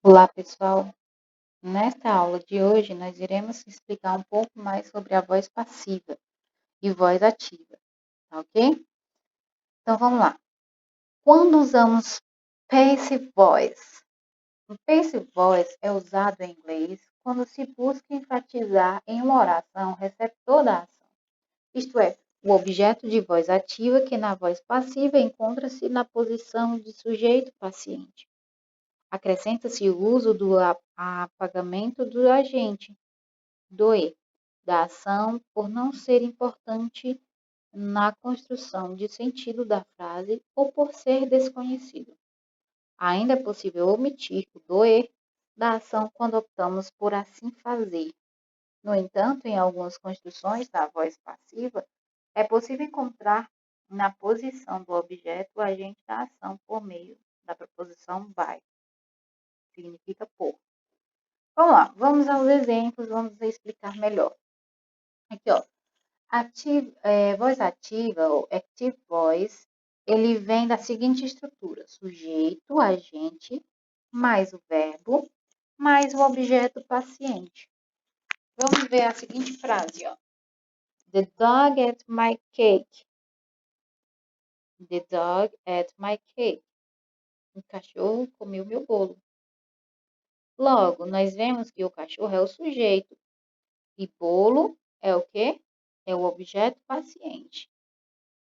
Olá, pessoal. Nesta aula de hoje, nós iremos explicar um pouco mais sobre a voz passiva e voz ativa, tá ok? Então, vamos lá. Quando usamos passive voice? O passive voice é usado em inglês quando se busca enfatizar em uma oração o receptor da ação, isto é, o objeto de voz ativa que na voz passiva encontra-se na posição de sujeito paciente. Acrescenta-se o uso do apagamento do agente, do E, da ação, por não ser importante na construção de sentido da frase ou por ser desconhecido. Ainda é possível omitir o do E da ação quando optamos por assim fazer. No entanto, em algumas construções da voz passiva, é possível encontrar na posição do objeto o agente da ação por meio da preposição by, significa por. Vamos lá, vamos aos exemplos, vamos explicar melhor. Aqui, ó, voz ativa, ou active voice, ele vem da seguinte estrutura: sujeito, agente, mais o verbo, mais o objeto paciente. Vamos ver a seguinte frase, ó. The dog ate my cake. The dog ate my cake. O cachorro comeu meu bolo. Logo, nós vemos que o cachorro é o sujeito e bolo é o quê? É o objeto paciente.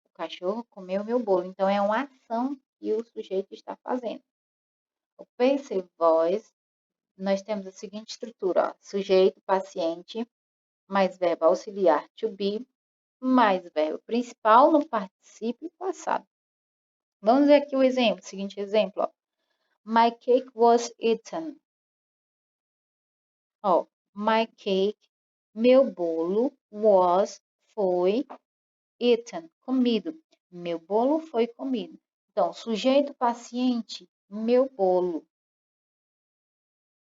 O cachorro comeu meu bolo. Então, é uma ação que o sujeito está fazendo. O passive voice, nós temos a seguinte estrutura, ó, sujeito, paciente, mais verbo auxiliar to be, mais verbo principal no particípio passado. Vamos ver aqui o exemplo, o seguinte exemplo, ó. My cake was eaten. Ó, my cake, meu bolo, foi, eaten, comido. Meu bolo foi comido. Então, sujeito paciente, meu bolo.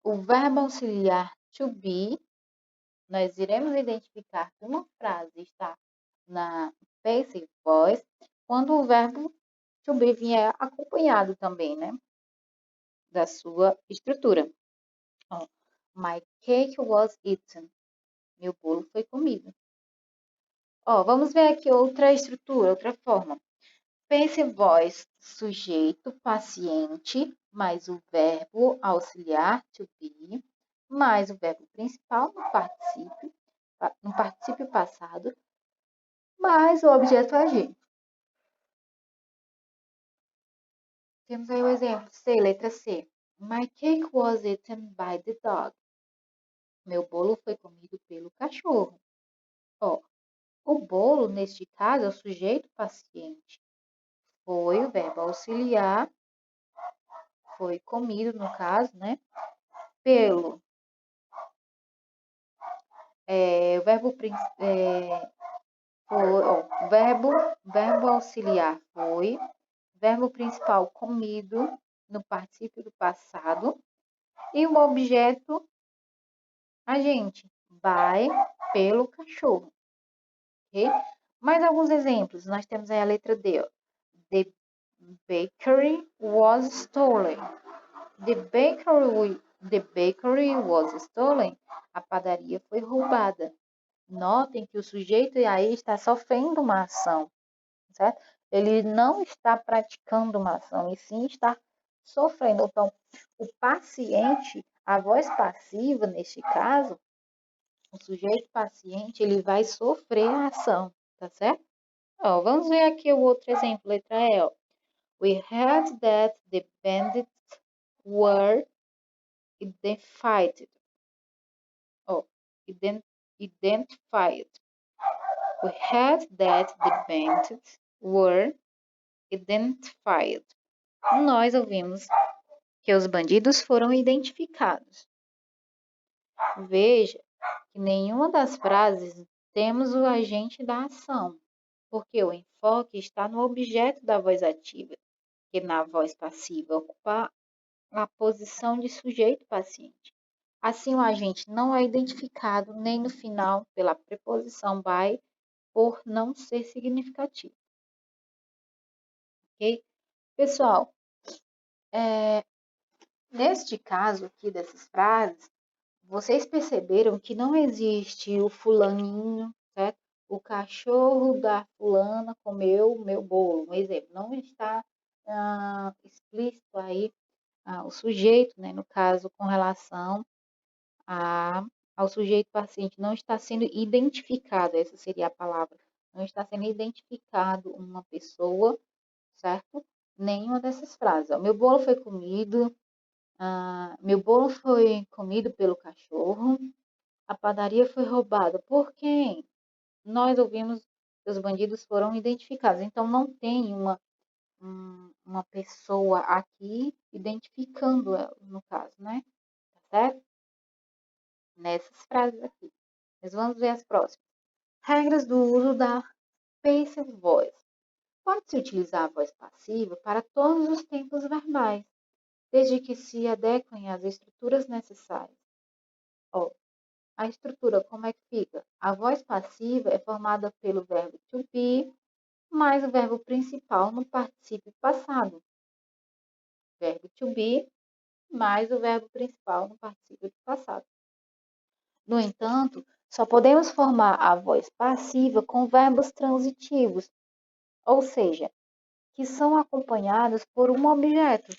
O verbo auxiliar to be, nós iremos identificar que uma frase está na passive voice quando o verbo to be vier acompanhado também, né? Da sua estrutura. Ó, my cake was eaten. Meu bolo foi comido. Ó, vamos ver aqui outra estrutura, outra forma. Passive voice, sujeito, paciente, mais o verbo auxiliar to be, mais o verbo principal no particípio passado, mais o objeto agente. Temos aí o exemplo C, letra C. My cake was eaten by the dog. Meu bolo foi comido pelo cachorro. Ó, o bolo, neste caso, é o sujeito paciente. Foi o verbo auxiliar, foi comido, no caso, né? Pelo. O verbo, verbo auxiliar foi, verbo principal comido, no particípio do passado, e o objeto agente, by, pelo cachorro. Ok? Mais alguns exemplos, nós temos aí a letra D. Ó. The bakery was stolen. The bakery was stolen. A padaria foi roubada. Notem que o sujeito aí está sofrendo uma ação, certo? Ele não está praticando uma ação, e sim está sofrendo. Então, o paciente, a voz passiva, neste caso, o sujeito paciente, ele vai sofrer a ação, tá certo? Ó, vamos ver aqui o outro exemplo, letra E. Ó. We heard that the bandits were identified. Oh, identified. We heard that the bandits were identified. Nós ouvimos que os bandidos foram identificados. Veja que nenhuma das frases temos o agente da ação, porque o enfoque está no objeto da voz ativa, que na voz passiva ocupa a posição de sujeito paciente. Assim, o agente não é identificado nem no final pela preposição by, por não ser significativo. Ok? Pessoal, Neste caso aqui dessas frases, vocês perceberam que não existe o fulaninho, certo? O cachorro da fulana comeu meu bolo. Um exemplo, não está explícito aí o sujeito, né, no caso, com relação ao sujeito paciente, não está sendo identificado, essa seria a palavra, não está sendo identificado uma pessoa, certo? Nenhuma dessas frases. Meu bolo foi comido, meu bolo foi comido pelo cachorro, a padaria foi roubada. Por quem? Nós ouvimos que os bandidos foram identificados. Então, não tem uma pessoa aqui identificando ela, no caso, né? Tá certo? Nessas frases aqui. Mas vamos ver as próximas. Regras do uso da passive voice. Pode-se utilizar a voz passiva para todos os tempos verbais, desde que se adequem às estruturas necessárias. Ó, a estrutura, como é que fica? A voz passiva é formada pelo verbo to be mais o verbo principal no particípio passado. Verbo to be mais o verbo principal no particípio passado. No entanto, só podemos formar a voz passiva com verbos transitivos, ou seja, que são acompanhados por um objeto,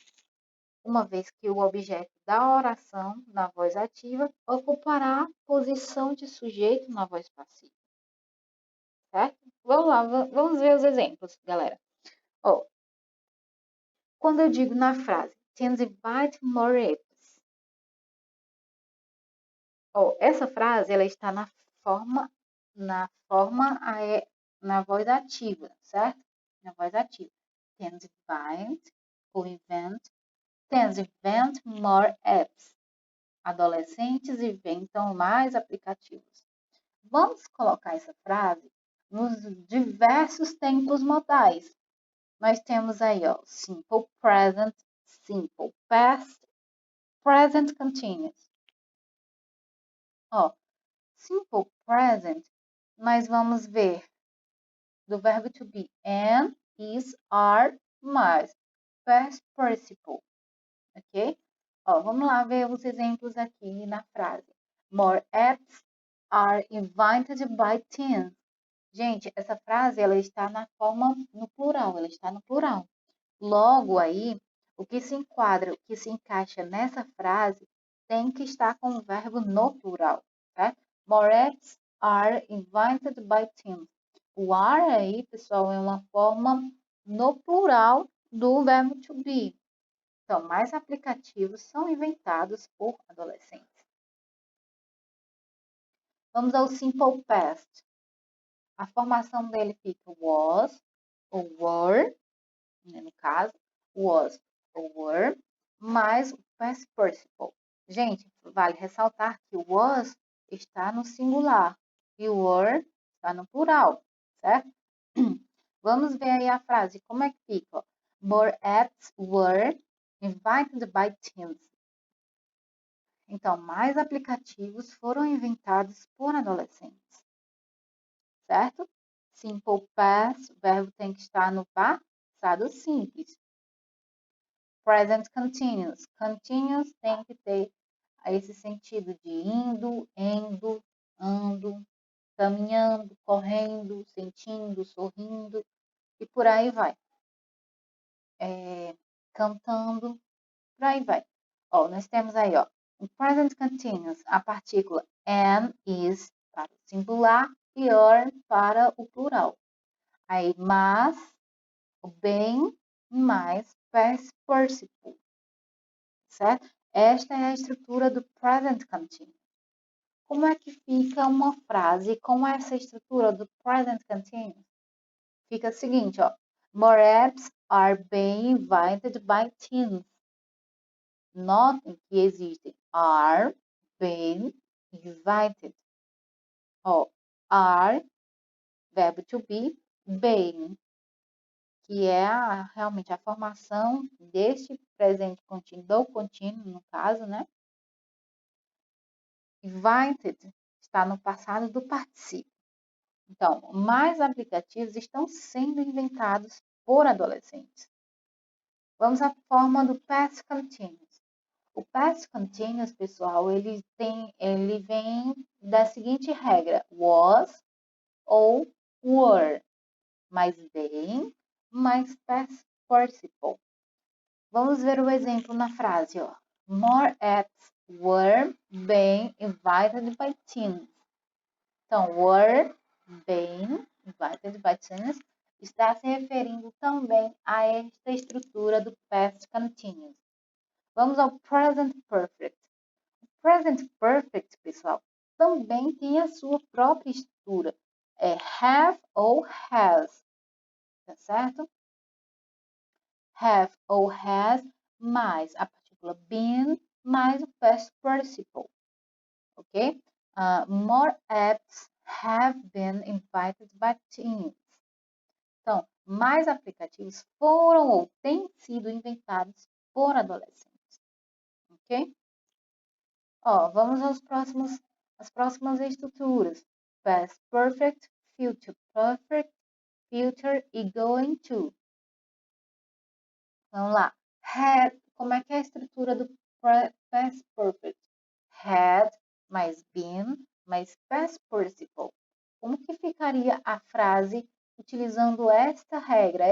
uma vez que o objeto da oração na voz ativa ocupará a posição de sujeito na voz passiva. Certo? Vamos lá, vamos ver os exemplos, galera. Ó, quando eu digo na frase, tens invite more apps. Ó, essa frase ela está na voz ativa, certo? Na voz ativa. Tens invite ou invent. Tens invent more apps. Adolescentes inventam mais aplicativos. Vamos colocar essa frase nos diversos tempos modais. Nós temos aí, ó, simple present, simple past, present continuous. Ó, simple present, nós vamos ver do verbo to be am, is, are, mais past participle, ok? Ó, vamos lá ver os exemplos aqui na frase. More apps are invited by teens. Gente, essa frase ela está na forma no plural, ela está no plural. Logo aí, o que se enquadra, o que se encaixa nessa frase tem que estar com o verbo no plural, tá? More apps are invited by teens. O are aí, pessoal, é uma forma no plural do verbo to be. Então, mais aplicativos são inventados por adolescentes. Vamos ao simple past. A formação dele fica was ou were, né, no caso, was ou were, mais o past participle. Gente, vale ressaltar que o was está no singular e o were está no plural, certo? Vamos ver aí a frase, como é que fica? More apps were invited by teens. Então, mais aplicativos foram inventados por adolescentes, certo? Simple past, o verbo tem que estar no passado simples. Present continuous. Continuous tem que ter esse sentido de indo, ando, caminhando, correndo, sentindo, sorrindo e por aí vai. Cantando, por aí vai. Ó, nós temos aí, ó, o present continuous, a partícula am, is para o singular e are para o plural. Aí, mas, o bem, mais past participle, certo? Esta é a estrutura do present continuous. Como é que fica uma frase com essa estrutura do present continuous? Fica o seguinte, ó. More apps are being invited by teens. Notem que existem are being invited. Ó, are, verbo to be, being, que é realmente a formação deste presente contínuo, do contínuo, no caso, né? Invited está no passado do particípio. Então, mais aplicativos estão sendo inventados por adolescentes. Vamos à forma do past continuous. O past continuous, pessoal, ele vem da seguinte regra: was ou were, mais bem, mais past participle. Vamos ver o exemplo na frase, ó. More apps were being invited by teens. Então, were being invited by teens está se referindo também a esta estrutura do past continuous. Vamos ao present perfect. O present perfect, pessoal, também tem a sua própria estrutura. É have ou has, tá certo? Have ou has mais a partícula been mais o past participle, ok? More apps have been invited by teens. Então, mais aplicativos foram ou têm sido inventados por adolescentes, ok? Ó, vamos às próximas estruturas. Past perfect, future perfect, future e going to. Vamos lá. Had, como é que é a estrutura do past perfect? Had mais been mais past participle. Como que ficaria a frase utilizando esta regra,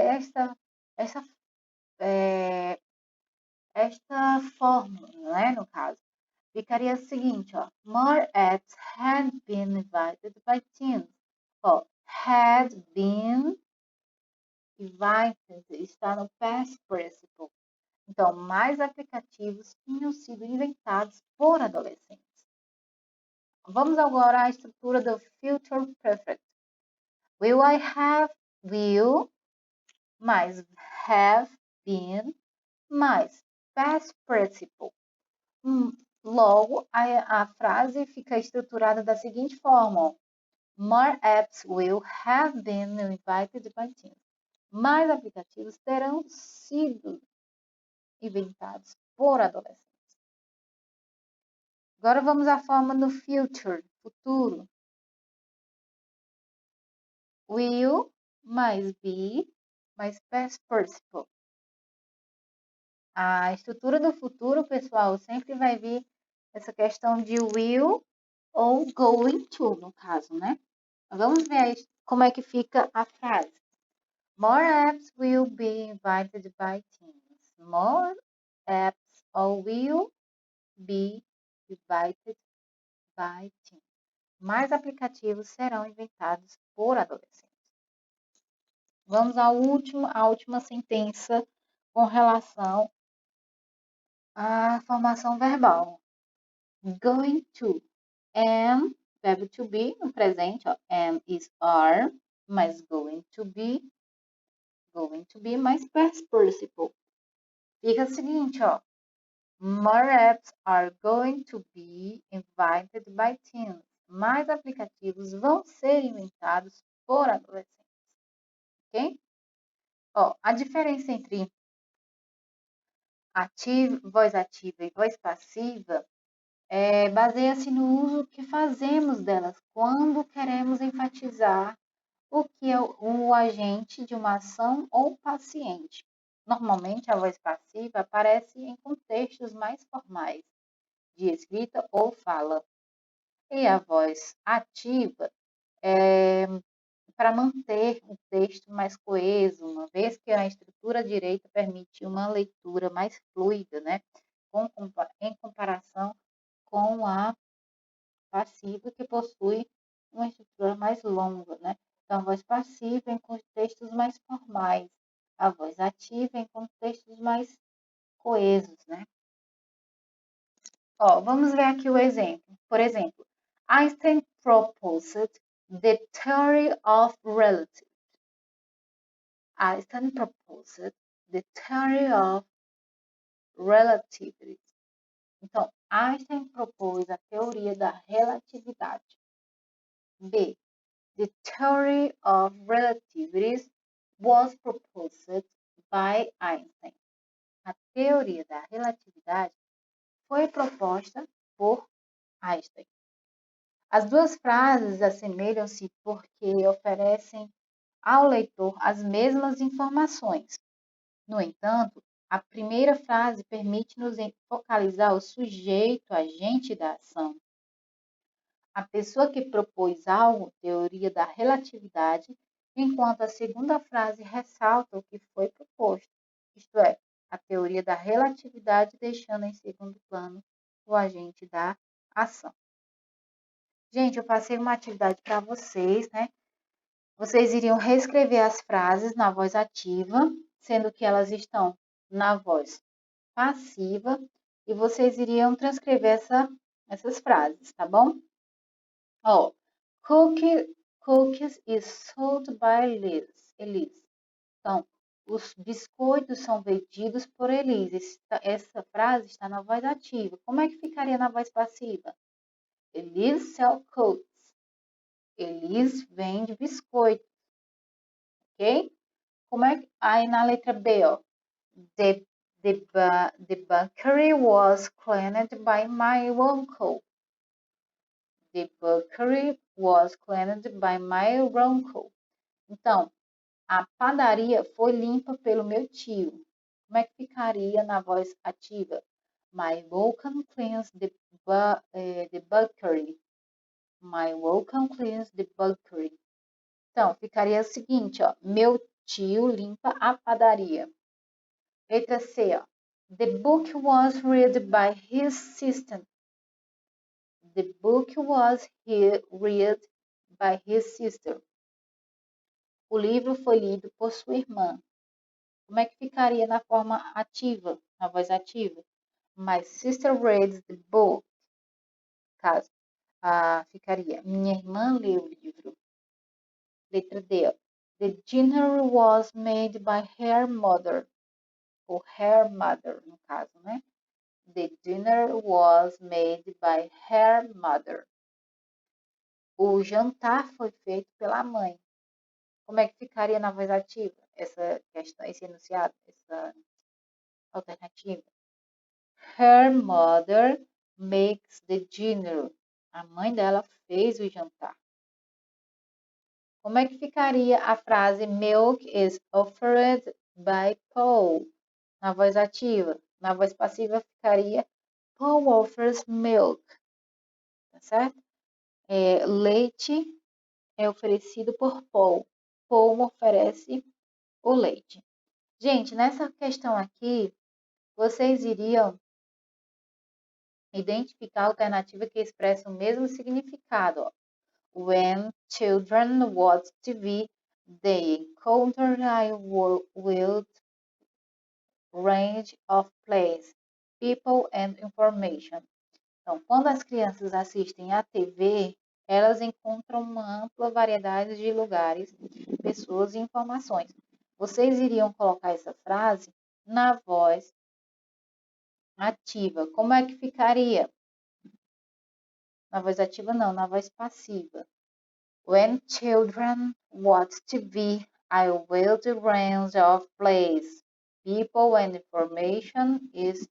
esta fórmula, né, no caso? Ficaria o seguinte, ó. More apps had been invited by teens. Ó, had been invited está no past participle. Então, mais aplicativos tinham sido inventados por adolescentes. Vamos agora à estrutura do future perfect. Will I have, will, mais have been, mais past participle. Logo, a frase fica estruturada da seguinte forma. More apps will have been invited by teens. Mais aplicativos terão sido inventados por adolescentes. Agora vamos à forma no future, futuro. Will mais be mais past participle. A estrutura do futuro, pessoal, sempre vai vir essa questão de will ou going to, no caso, né? Vamos ver como é que fica a frase. More apps will be invited by teens. More apps or will be invited by teens. Mais aplicativos serão inventados por adolescentes. Vamos à última sentença com relação à formação verbal. Going to. Am, verbo to be, no presente, ó, am is are, mais going to be mais past participle. Fica o seguinte, ó. More apps are going to be invited by teens. Mais aplicativos vão ser inventados por adolescentes. Ok? Ó, a diferença entre voz ativa e voz passiva baseia-se no uso que fazemos delas quando queremos enfatizar o que é o agente de uma ação ou paciente. Normalmente, a voz passiva aparece em contextos mais formais, de escrita ou fala. E a voz ativa é para manter o texto mais coeso, uma vez que a estrutura direita permite uma leitura mais fluida, né? Em comparação com a passiva, que possui uma estrutura mais longa, né? Então, a voz passiva em contextos mais formais, a voz ativa em contextos mais coesos, né? Ó, vamos ver aqui o exemplo. Por exemplo, Einstein proposed the theory of relativity. Einstein proposed the theory of relativity. Então, Einstein propôs a teoria da relatividade. B. The theory of relativity was proposed by Einstein. A teoria da relatividade foi proposta por Einstein. As duas frases assemelham-se porque oferecem ao leitor as mesmas informações. No entanto, A primeira frase permite-nos focalizar o sujeito, agente da ação. A pessoa que propôs algo, teoria da relatividade, enquanto a segunda frase ressalta o que foi proposto, isto é, a teoria da relatividade deixando em segundo plano o agente da ação. Gente, eu passei uma atividade para vocês, né? Vocês iriam reescrever as frases na voz ativa, sendo que elas estão na voz passiva, e vocês iriam transcrever essas frases, tá bom? Ó, cookies is sold by Elise. Então, os biscoitos são vendidos por Elise. Essa frase está na voz ativa. Como é que ficaria na voz passiva? Elise sell cookies. Elise vende biscoito, ok? Como é que... Aí na letra B, ó. The bakery was cleaned by my uncle. The bakery was cleaned by my uncle. Então, a padaria foi limpa pelo meu tio. Como é que ficaria na voz ativa? My uncle cleans the bakery. My uncle cleans the bakery. Então, ficaria o seguinte, ó. Meu tio limpa a padaria. Letra C, ó. The book was read by his sister. The book was read by his sister. O livro foi lido por sua irmã. Como é que ficaria na forma ativa, na voz ativa? My sister read the book. Caso, ficaria, minha irmã leu o livro. Letra D. The dinner was made by her mother. Ou her mother, no caso, né? The dinner was made by her mother. O jantar foi feito pela mãe. Como é que ficaria na voz ativa essa questão, esse enunciado, essa alternativa? Her mother makes the dinner. A mãe dela fez o jantar. Como é que ficaria a frase milk is offered by Paul? Na voz ativa. Na voz passiva ficaria Paul offers milk. Tá certo? Leite é oferecido por Paul. Paul oferece o leite. Gente, nessa questão aqui, vocês iriam identificar a alternativa que expressa o mesmo significado. Ó. When children watch TV, they encounter a wide range of places, people and information. Então, quando as crianças assistem à TV, elas encontram uma ampla variedade de lugares, pessoas e informações. Vocês iriam colocar essa frase na voz ativa. Como é que ficaria? Na voz ativa não, na voz passiva. When children watch TV, a wide range of places, people and information is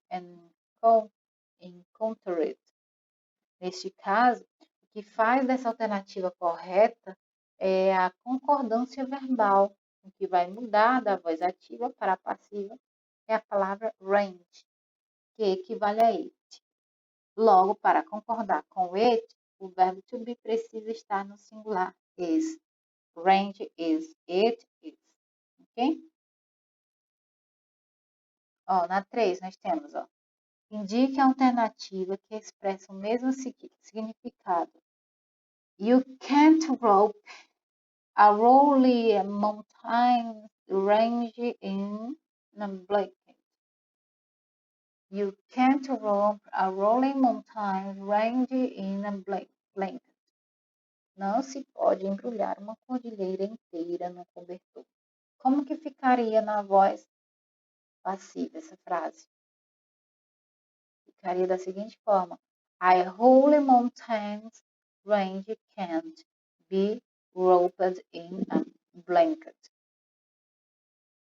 encountered. Neste caso, o que faz dessa alternativa correta é a concordância verbal. O que vai mudar da voz ativa para a passiva é a palavra range, que equivale a it. Logo, para concordar com it, o verbo to be precisa estar no singular, is. Range is, it is. Ok? Ó, na 3 nós temos, ó. Indique a alternativa que expressa o mesmo significado. You can't rope a rolling mountain range in a blanket. You can't rope a rolling mountain range in a blanket. Não se pode embrulhar uma cordilheira inteira no cobertor. Como que ficaria na voz passiva essa frase? Ficaria da seguinte forma. A rolling mountains range can't be roped in a blanket.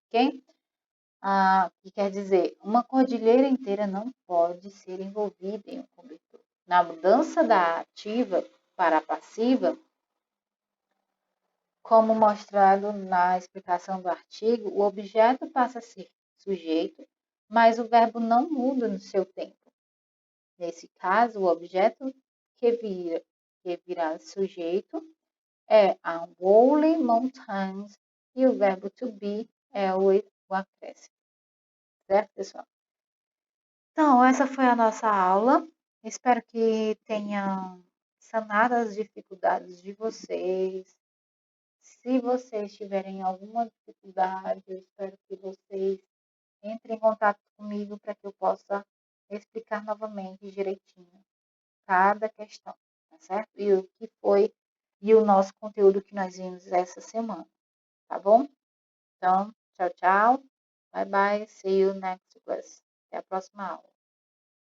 Ok? Que quer dizer, uma cordilheira inteira não pode ser envolvida em um cobertor. Na mudança da ativa para a passiva, como mostrado na explicação do artigo, o objeto passa a ser sujeito mas o verbo não muda no seu tempo. Nesse caso, o objeto que virá sujeito é a Woolly Mountains e o verbo to be é o acréscimo. Certo, pessoal? Então, essa foi a nossa aula. Espero que tenha sanado as dificuldades de vocês. Se vocês tiverem alguma dificuldade, eu espero que vocês entrem em contato comigo para que eu possa explicar novamente direitinho cada questão, tá certo? E o que foi e o nosso conteúdo que nós vimos essa semana, tá bom? Então, tchau, tchau. Bye bye. See you next class. Até a próxima aula.